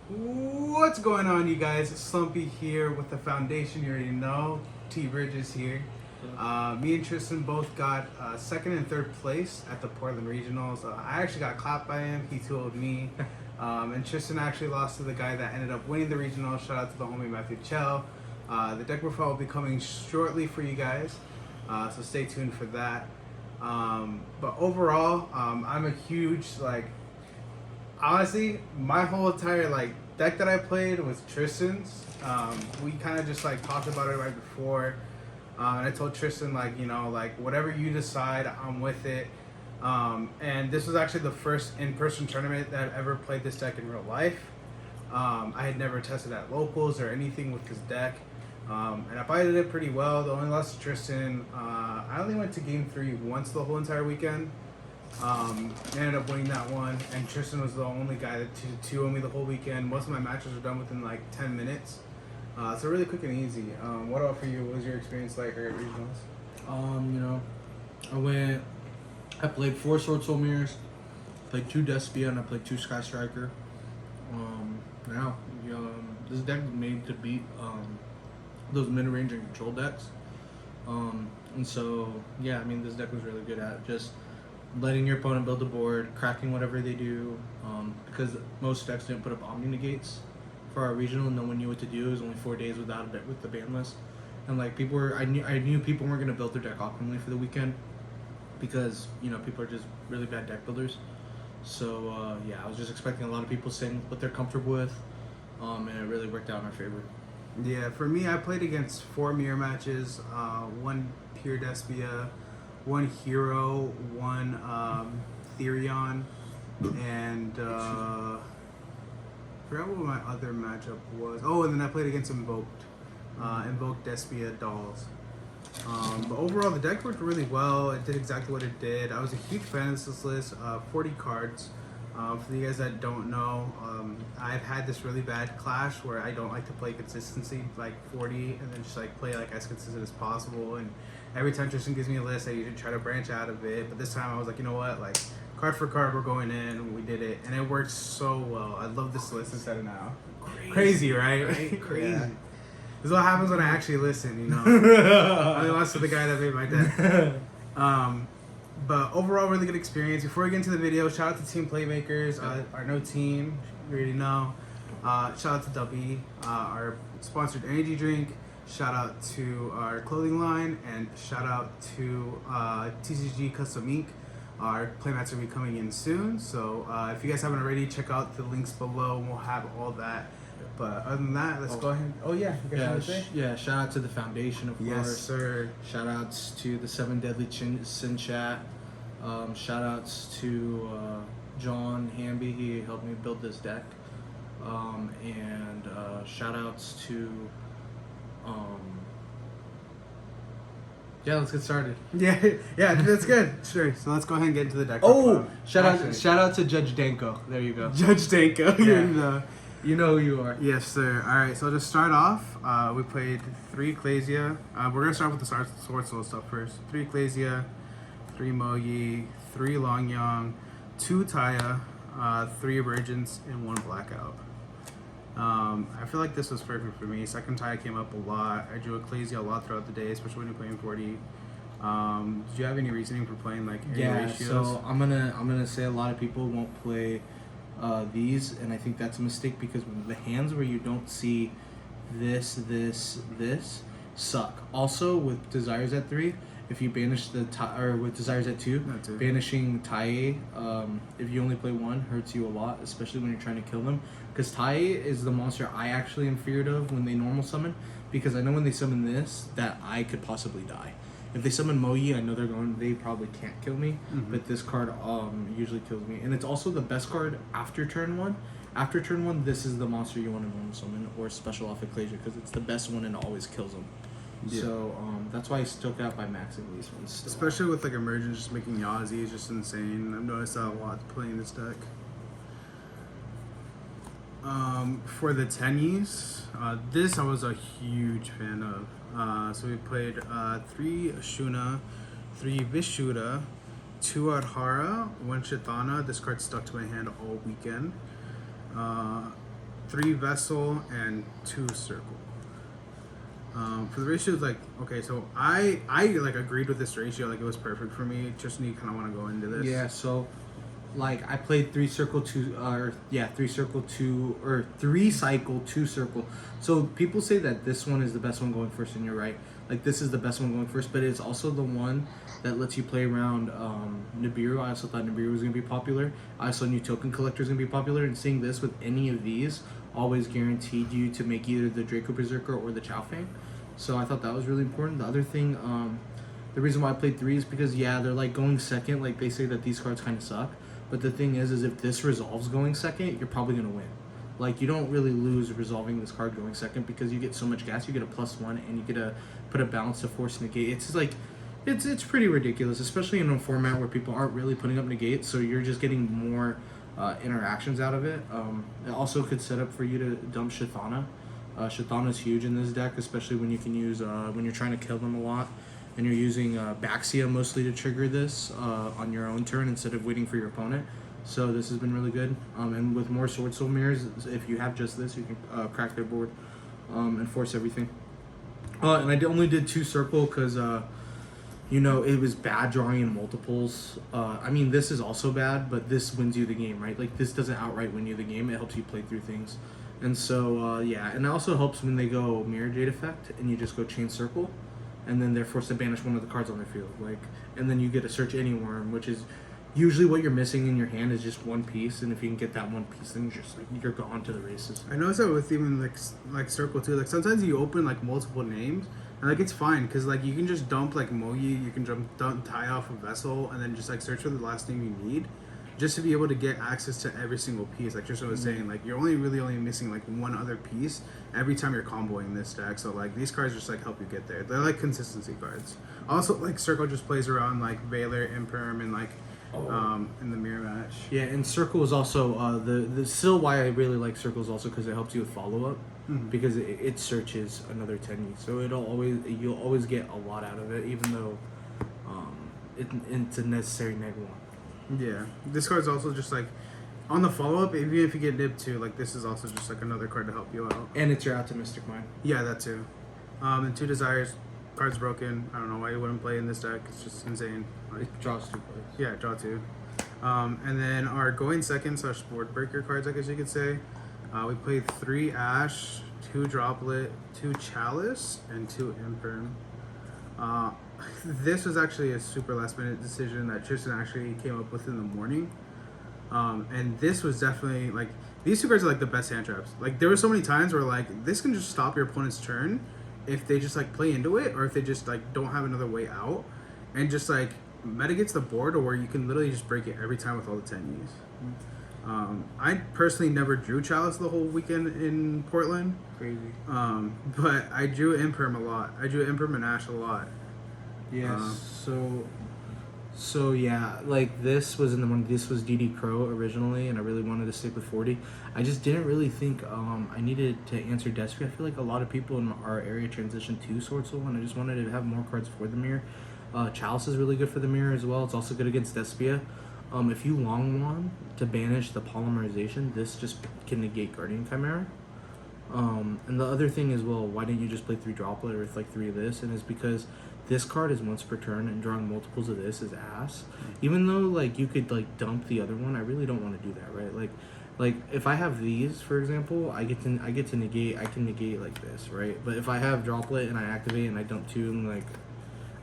What's going on, you guys? It's Slumpy here with the foundation. You already know. T Bridges here. Me and Tristan both got second and third place at the Portland Regionals. I actually got clapped by him. He told me. And Tristan actually lost to the guy that ended up winning the regional. Shout out to the homie Matthew Chell. The deck profile will be coming shortly for you guys. So stay tuned for that. But overall, I'm a huge, honestly, my whole entire deck that I played was Tristan's. We kind of just talked about it right before, and I told Tristan whatever you decide, I'm with it. And this was actually the first in-person tournament that I've ever played this deck in real life. I had never tested at locals or anything with this deck, and I played it pretty well. The only loss to Tristan, I only went to game 3 once the whole entire weekend. Ended up winning that one, and Tristan was the only guy that 2-0 me the whole weekend. Most of my matches were done within 10 minutes, so really quick and easy. What about for you? What was your experience like at regionals? I played 4 Swordsoul mirrors, played 2 Despia, and I played 2 Sky Striker. This deck was made to beat those mid-range and control decks. And so, yeah, this deck was really good at just letting your opponent build the board, cracking whatever they do, because most decks didn't put up Omni Negates for our regional. No one knew what to do. It was only 4 days with the ban list, and I knew people weren't gonna build their deck optimally for the weekend because people are just really bad deck builders. So I was just expecting a lot of people saying what they're comfortable with, and it really worked out in our favor. Yeah, for me, I played against 4 mirror matches, 1 pure Despia, 1 hero, 1 Therion, and forgot what my other matchup was. Oh, and then I played against Invoked Despia Dolls. But overall, the deck worked really well. It did exactly what it did. I was a huge fan of this list. 40 cards. For you guys that don't know, I've had this really bad clash where I don't like to play consistency, 40, and then just play as consistent as possible. And every time Tristan gives me a list, I usually try to branch out of it. But this time I was like, you know what, card for card, we're going in. We did it, and it worked so well. I love this list instead of now. Crazy, right? Crazy. Yeah. This is what happens when I actually listen, I only lost to the guy that made my deck. But overall, really good experience. Before we get into the video, shout out to Team Playmakers, our new team, you already know. Shout out to Dubby, our sponsored energy drink. Shout out to our clothing line, and shout out to TCG Custom Inc. Our playmats will be coming in soon, so if you guys haven't already, check out the links below, and we'll have all that. But other than that, let's go ahead. Oh yeah, you guys want to say? Shout out to the foundation, of course. Yes, sir. Shout outs to the 7 Deadly Sin chat. Shout outs to John Hamby. He helped me build this deck. And shout outs to let's get started. Yeah, that's good. Sure. So let's go ahead and get into the deck. Shout out to Judge Danko. There you go. Judge Danko. Yeah. You know who you are. Yes, sir. All right. So to start off, we played 3 Ecclesia. We're gonna start with the Swordsoul stuff first. 3 Ecclesia, 3 Mogi, 3 Longyong, 2 Taya, 3 Emergence, and 1 Blackout. I feel like this was perfect for me. Second Taya came up a lot. I drew Ecclesia a lot throughout the day, especially when you're playing 40. Did you have any reasoning for playing any ratios? So I'm gonna say a lot of people won't play these, and I think that's a mistake because the hands where you don't see this suck. Also, with Desires at 3, if you banish with Desires at 2, banishing Tai, if you only play 1, hurts you a lot, especially when you're trying to kill them. Because Tai is the monster I actually am feared of when they normal summon, because I know when they summon this that I could possibly die. If they summon Moyi, I know they probably can't kill me, but this card usually kills me. And it's also the best card after turn 1. After turn 1, this is the monster you want to normal summon or special off Ecclesia, because it's the best one and always kills them. Yeah. So that's why I stuck out by maxing these ones still. Especially with Emergence just making Yazi is just insane. I've noticed that a lot playing this deck. For the Tennies, this I was a huge fan of. So we played 3 Ashuna, 3 Vishuda, 2 Adhara, 1 Chitana. This card stuck to my hand all weekend. 3 Vessel and 2 Circle. For the ratios, like, okay, so I like agreed with this ratio, like it was perfect for me. Just need kind of want to go into this. Yeah, so like I played 3 circle 2 3 circle 2 or 3 cycle 2 circle. So people say that this one is the best one going first, and you're right. Like this is the best one going first, but it's also the one that lets you play around Nibiru. I also thought Nibiru was gonna be popular. I also knew Token Collector was gonna be popular, and seeing this with any of these always guaranteed you to make either the Draco Berserker or the Chow Fang. So I thought that was really important. The other thing, the reason why I played 3 is because they're like going second. Like they say that these cards kind of suck, but the thing is if this resolves going second, you're probably gonna win. Like you don't really lose resolving this card going second because you get so much gas. You get a +1 and you get to put a balance to force negate. It's like it's pretty ridiculous, especially in a format where people aren't really putting up negates. So you're just getting more interactions out of it. It also could set up for you to dump Shithana. Shithana is huge in this deck, especially when you can use when you're trying to kill them a lot, and you're using Baxia mostly to trigger this on your own turn instead of waiting for your opponent. So this has been really good. And with more Swordsoul mirrors, if you have just this, you can crack their board and force everything. And I only did 2 circle because you know, it was bad drawing in multiples. I mean, this is also bad, but this wins you the game, right? Like, this doesn't outright win you the game. It helps you play through things. And so, yeah. And it also helps when they go Mirror Jade effect, and you just go Chain Circle, and then they're forced to banish one of the cards on their field. Like, and then you get a Search Any Worm, which is usually what you're missing in your hand is just one piece. And if you can get that one piece, then you're just, like, you're gone to the races. I noticed that with even, like Circle, too. Like, sometimes you open, like, multiple names, and, like, it's fine, because, like, you can just dump, like, Mogi, you can dump tie off a Vessel, and then just, like, search for the last name you need, just to be able to get access to every single piece. Like Tristan was saying, like, you're only missing, like, one other piece every time you're comboing this deck. So, like, these cards just, like, help you get there. They're, like, consistency cards. Also, like, Circle just plays around, like, Valor, Imperm, and, like, in the mirror match. Yeah, and Circle is also the still why I really like Circle is also because it helps you with follow up, because it searches another 10, so you'll always get a lot out of it, even though it's a necessary neg one. Yeah, this card's also just like on the follow up. Even if you get nipped too, like this is also just like another card to help you out. And it's your Optimistic Mind. Yeah, that too. And 2 Desires. Card's broken. I don't know why you wouldn't play in this deck. It's just insane. Like, It draws 2 cards. yeah, draw 2. And then our going second / board breaker cards, I guess you could say. We played 3 Ash, 2 Droplet, 2 Chalice, and 2 Imperm. This was actually a super last minute decision that Tristan actually came up with in the morning. And this was definitely like, these 2 cards are like the best hand traps. Like there were so many times where like this can just stop your opponent's turn if they just like play into it, or if they just like don't have another way out, and just like metagates the board, or where you can literally just break it every time with all the 10Es. I personally never drew Chalice the whole weekend in Portland. Crazy. But I drew Imperm a lot. I drew Imperm and Ash a lot. Yes. So yeah, like this was this was DD Crow originally, and I really wanted to stick with 40. I just didn't really think I needed to answer Despy. I feel like a lot of people in our area transitioned to Swordsoul, and I just wanted to have more cards for the mirror. Chalice is really good for the mirror as well. It's also good against Despia. If you long one to banish the polymerization, this just can negate Guardian Chimera. And the other thing is, well, why didn't you just play 3 Droplet or like 3 of this? And it's because this card is once per turn, and drawing multiples of this is ass. Even though like you could like dump the other one, I really don't want to do that, right? Like if I have these, for example, I get to negate. I can negate like this, right? But if I have Droplet and I activate and I dump 2, and like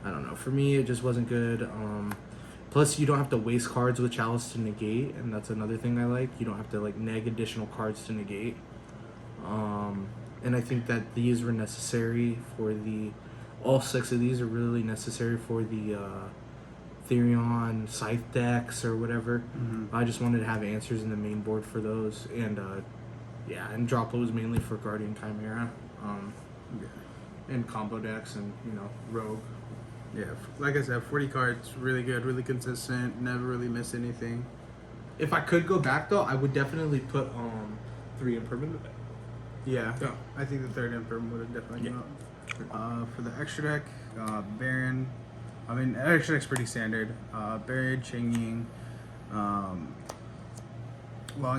I don't know. For me, it just wasn't good. Plus, you don't have to waste cards with Chalice to negate, and that's another thing I like. You don't have to like neg additional cards to negate. And I think that these were necessary for all 6 of these are really necessary for the Therion Scythe decks or whatever. I just wanted to have answers in the main board for those, and yeah, and Droplet was mainly for Guardian Chimera, and combo decks, and Rogue. Yeah, like I said, 40 cards, really good, really consistent, never really missed anything. If I could go back though, I would definitely put 3 Impermanent. Yeah, I think the 3rd Imperm would have definitely come up. For the extra deck, Baron. I mean, extra deck's pretty standard. Baron, Ching Ying, Long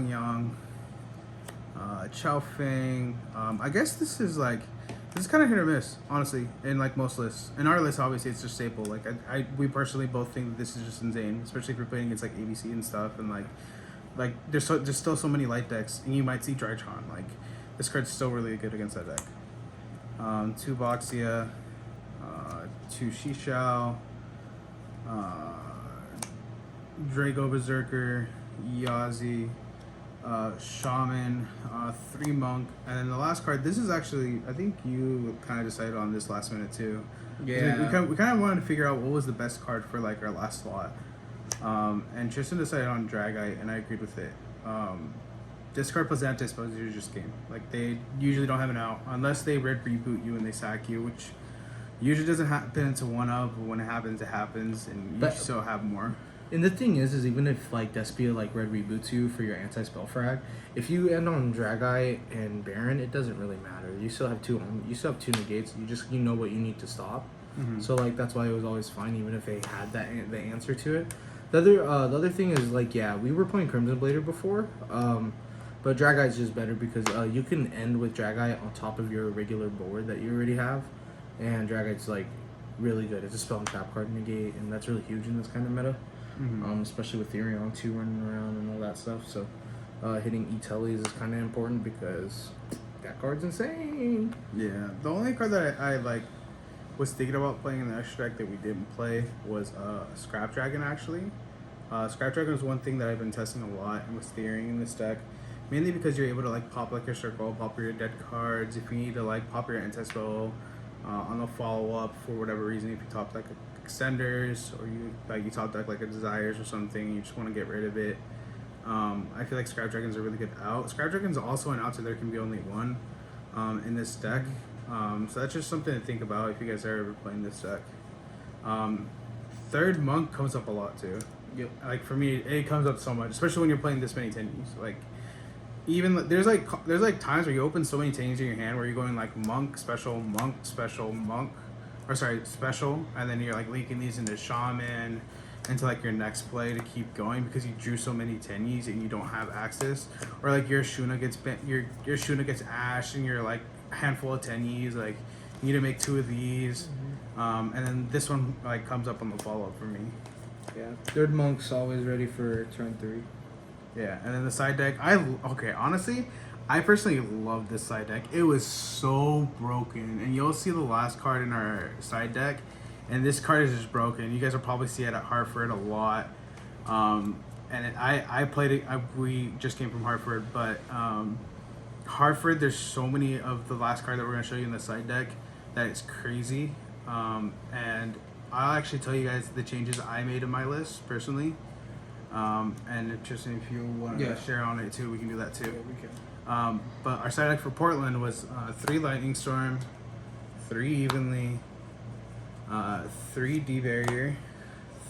Yang, Chow Fang. I guess this is kind of hit or miss, honestly, in like most lists. In our list, obviously, it's just staple. Like we personally both think that this is just insane, especially if you're playing against like ABC and stuff, and like there's still so many light decks, and you might see Drytron. Like this card's still really good against that deck. 2 Boxia, 2 Shishao, Drago Berserker, Yazi, Shaman, 3 Monk, and then the last card. This is actually, I think you kind of decided on this last minute too. Yeah. We kind of wanted to figure out what was the best card for like our last slot. And Tristan decided on Dragite, and I agreed with it. This card plus anti-spell is just game. Like they usually don't have an out unless they red reboot you and they sack you, which usually doesn't happen to one of. But when it happens, and you still have more. And the thing is even if like Despia like red reboots you for your anti-spell frag, if you end on Dragite and Baron, it doesn't really matter. You still have two negates. You know what you need to stop. Mm-hmm. So like that's why it was always fine, even if they had the answer to it. The other thing is like we were playing Crimson Blader before, but Dragite's just better because you can end with Dragite on top of your regular board that you already have, and Dragite's like really good. It's a spell and trap card negate, and that's really huge in this kind of meta. Mm-hmm. Especially with Therion 2 running around and all that stuff. So hitting E-Tellies is kind of important because that card's insane. Yeah, the only card that I like was thinking about playing in the extra deck that we didn't play was Scrap Dragon actually. Scrap Dragon is one thing that I've been testing a lot and was theorying in this deck. Mainly because you're able to like pop like your circle, pop your dead cards. If you need to like pop your anti-spell on the follow-up for whatever reason, if you top like extenders or you top deck like a Desires or something, you just want to get rid of it. I feel like Scrap Dragon's a really good out. Scrap Dragon's also an out, so there can be only one in this deck. So that's just something to think about if you guys are ever playing this deck. 3rd Monk comes up a lot too. Yep. Like for me, it comes up so much, especially when you're playing this many tennies. Like even there's like times where you open so many tennies in your hand where you're going like Monk, special, Monk, or sorry, special, and then you're like leaking these into Shaman, into like your next play to keep going because you drew so many tennies and you don't have access, or like your Shuna gets your Shuna gets ashed and you're like handful of tennies, like you need to make 2 of these, and then this one like comes up on the follow up for me. Yeah, 3rd Monk's always ready for turn 3. Yeah, and then the side deck, honestly, I personally love this side deck. It was so broken, and you'll see the last card in our side deck, and this card is just broken. You guys will probably see it at Hartford a lot, I played it. We just came from Hartford, but Hartford, there's so many of the last card that we're gonna show you in the side deck that it's crazy, and I'll actually tell you guys the changes I made in my list personally. And Tristan, if you want to share on it too, we can do that too. Yeah, we can. But our side deck for Portland was 3 Lightning Storm, 3 Evenly, 3 D-Barrier,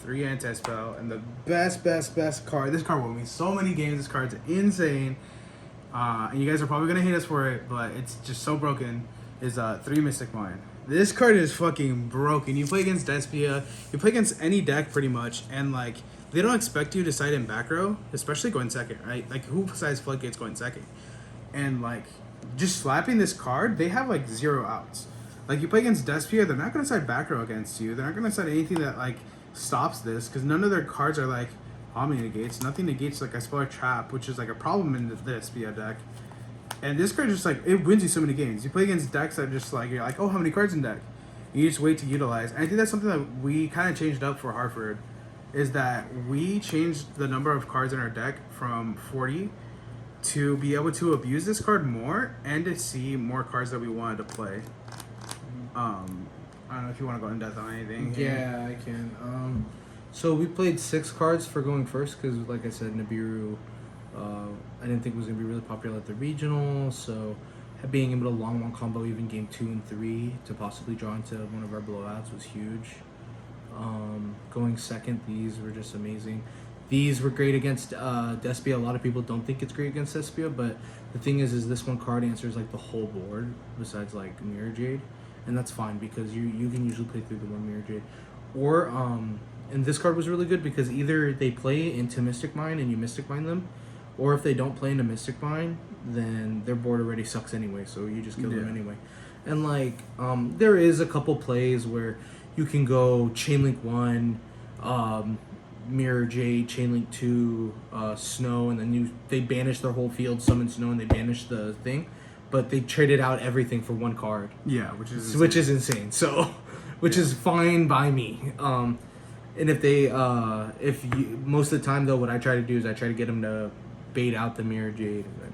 3 Anti-Spell, and the best card. This card won me so many games. This card's insane. And you guys are probably going to hate us for it, but it's just so broken, is 3 Mystic Mine. This card is fucking broken. You play against Despia, you play against any deck pretty much, and like they don't expect you to side in back row, especially going second, right? Like who decides Floodgates going second? And like just slapping this card, they have like 0 outs. Like you play against Despia, they're not gonna side back row against you. They're not gonna side anything that like stops this, because none of their cards are like Omni negates. Nothing negates like a spell or trap, which is like a problem in the Despia deck. And this card just like it wins you so many games. You play against decks that just like you're like, oh, how many cards in deck? And you just wait to utilize. And I think that's something that we kind of changed up for Hartford, is that we changed the number of cards in our deck from 40 to be able to abuse this card more and to see more cards that we wanted to play. I don't know if you want to go in depth on anything. Yeah, I can. So we played 6 cards for going first because, like I said, Nibiru, I didn't think was going to be really popular at the regional, so being able to long one combo even game 2 and 3 to possibly draw into one of our blowouts was huge. Going second, these were just amazing. These were great against Despia. A lot of people don't think it's great against Despia, but the thing is this one card answers like the whole board besides like Mirror Jade, and that's fine because you can usually play through the one Mirror Jade. Or and this card was really good because either they play into Mystic Mine and you Mystic Mine them, or if they don't play into Mystic Mine, then their board already sucks anyway, so you just kill them Yeah. anyway. And like, there is a couple plays where you can go Chainlink 1, Mirror Jade, Chainlink 2, Snow, and then they banish their whole field, summon Snow, and they banish the thing. But they traded out everything for one card. Yeah, which is insane. So, which is fine by me. And if they, most of the time though, what I try to do is I try to get them to bait out the Mirror Jade. And then,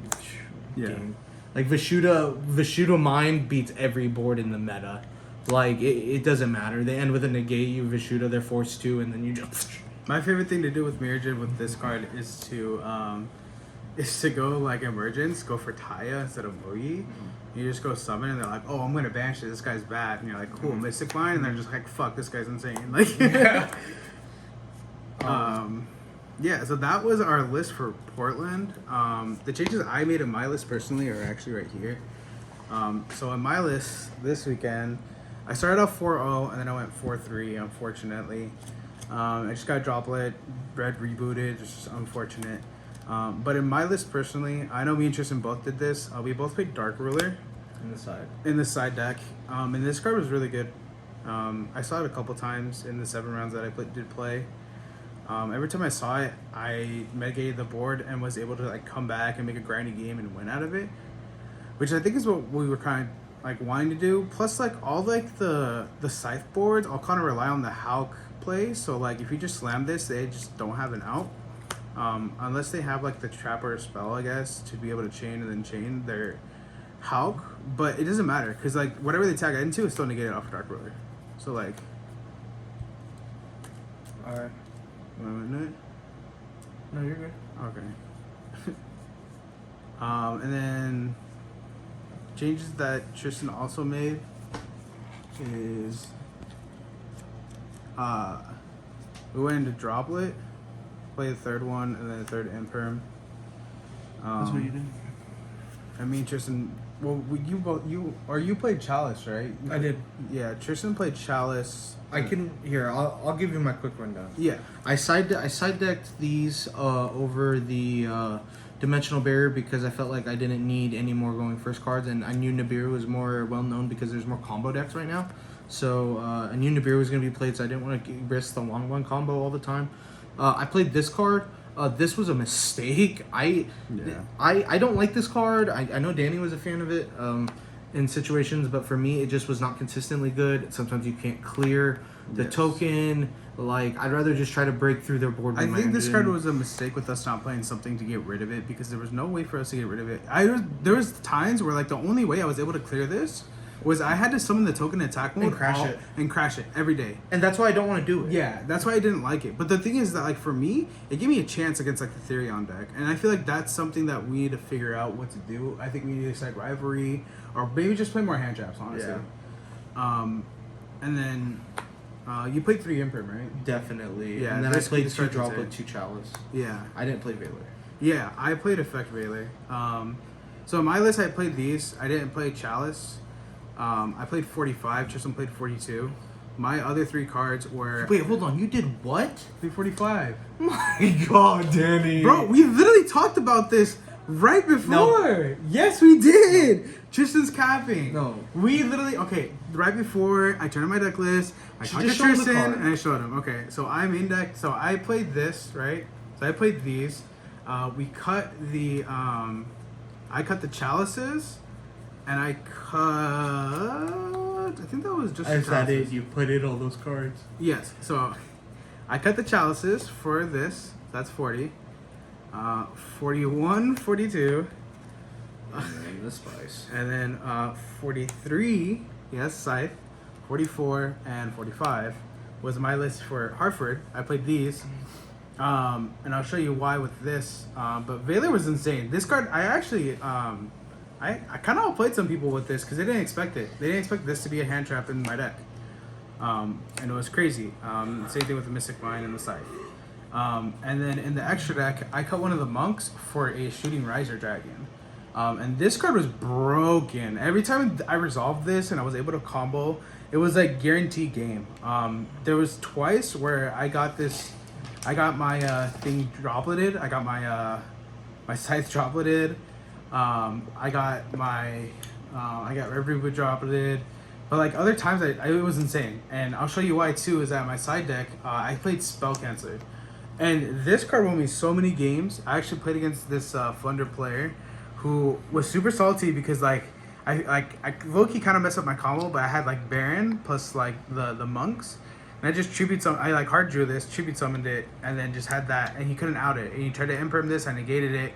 game. Like Vishuda Mind beats every board in the meta. Like it doesn't matter. They end with a negate. You Vishuda, they're forced to, and then you just. My favorite thing to do with Mirror Jade with this card is to go like Emergence, go for Taya instead of Mugi. You just go summon and they're like, oh, I'm gonna banish it, this guy's bad. And you're like, cool, Mystic Mine, and they're just like, fuck, this guy's insane. Like yeah, so that was our list for Portland. The changes I made in my list personally are actually right here. So in my list this weekend, I started off 4-0 and then I went 4-3, unfortunately. I just got Droplet, Red rebooted, just unfortunate. But in my list personally, I know me and Tristan both did this. We both played Dark Ruler in the side deck, and this card was really good. I saw it a couple times in the 7 rounds that I did play. Every time I saw it, I mitigated the board and was able to like come back and make a grindy game and win out of it, which I think is what we were kind of like wanting to do. Plus, like all like the scythe boards, I'll kind of rely on the Hulk play. So like if you just slam this, they just don't have an out. Unless they have like the trap or spell, I guess, to be able to chain and then chain their Hulk. But it doesn't matter because like whatever they tag into is still negated off Dark Ruler. So like, Alright. No, you're good. okay. And then changes that Tristan also made is we went into Droplet. Play the third one and then the third Imperm. That's what you did. I mean, Tristan. Well, you played Chalice, right? I did. Yeah, Tristan played Chalice. I'll give you my quick rundown. Yeah. I side decked these over the Dimensional Barrier because I felt like I didn't need any more going first cards, and I knew Nibiru was more well known because there's more combo decks right now. So I knew Nibiru was going to be played, so I didn't want to risk the 1/1 combo all the time. I played this card. This was a mistake. I don't like this card. I know Danny was a fan of it in situations, but for me, it just was not consistently good. Sometimes you can't clear the token. Like, I'd rather just try to break through their board. I think this card was a mistake with us not playing something to get rid of it because there was no way for us to get rid of it. There was times where like the only way I was able to clear this was I had to summon the token attack mode and crash it every day. And that's why I don't want to do it. Yeah, that's why I didn't like it. But the thing is that like for me, it gave me a chance against like the Therion deck. And I feel like that's something that we need to figure out what to do. I think we need to decide rivalry or maybe just play more hand traps, honestly. Yeah. And then you played 3 Imperm, right? Definitely. Yeah, And then I played 2 Droplet, 2 Chalice. Yeah. I didn't play Valor. Yeah, I played Effect Valor. So in my list, I played these. I didn't play Chalice. I played 45. Tristan played 42. My other 3 cards were... Wait, hold on. You did what? Played 45. My God, Danny. Bro, we literally talked about this right before. No. Yes, we did. Tristan's capping. No. We literally... Okay, right before I turned on my deck list, I talked to Tristan and I showed him. Okay, so I'm in deck. So I played this, right? So I played these. We cut the... I cut the Chalices. And I cut... I think that was just the Is that Chalices. it? You put in all those cards? Yes. So I cut the Chalices for this. That's 40. 41, 42. Man, the spice. And then 43, yes, Scythe. 44 and 45 was my list for Hartford. I played these. And I'll show you why with this. But Valor was insane. This card, I actually... I kind of outplayed some people with this because they didn't expect it. They didn't expect this to be a hand trap in my deck. And it was crazy. Same thing with the Mystic Mine and the Scythe. And then in the extra deck, I cut one of the monks for a Shooting Riser Dragon. And this card was broken. Every time I resolved this and I was able to combo, it was like guaranteed game. There was twice where I got my thing dropleted. I got my Scythe dropleted. I got my I got every withdraw did. But like other times, it was insane, and I'll show you why too. Is that my side deck, I played Spell Canceller, and this card won me so many games. I actually played against this Flunder player, who was super salty because like I low key kind of messed up my combo, but I had like Baron plus like the monks, and I just I like hard drew this, tribute summoned it, and then just had that, and he couldn't out it, and he tried to imperm this, I negated it,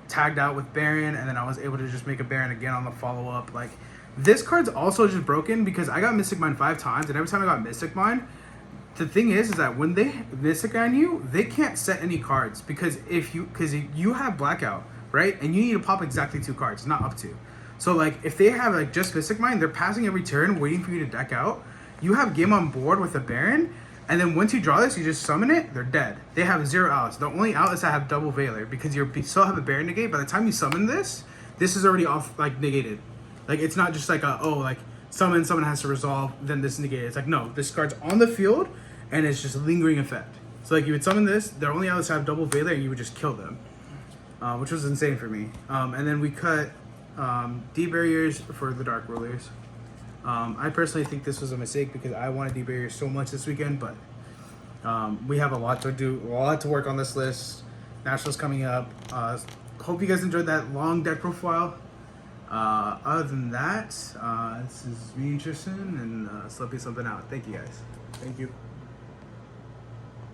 tagged out with Baron, and then I was able to just make a Baron again on the follow up. Like, this card's also just broken because I got Mystic Mine 5 times, and every time I got Mystic Mine, the thing is that when they Mystic Mine you, they can't set any cards because if you have Blackout, right, and you need to pop exactly 2 cards, not up to. So like if they have like just Mystic Mine, they're passing every turn, waiting for you to deck out. You have game on board with a Baron, and then once you draw this, you just summon it. They're dead. They have 0 outs. The only out is I have double Veiler because you still have a Baron negate. By the time you summon this is already off, like negated. Like it's not just like like someone has to resolve, then this negated. It's like no, this card's on the field, and it's just a lingering effect. So like you would summon this, their only outs have double Veiler, and you would just kill them, which was insane for me. And then we cut D barriers for the Dark Rulers. I personally think this was a mistake because I wanted D barriers so much this weekend, but we have a lot to do, a lot to work on this list. Nationals coming up. Hope you guys enjoyed that long deck profile. Other than that, this is me, Tristan, and Slumpy something out. Thank you guys. Thank you.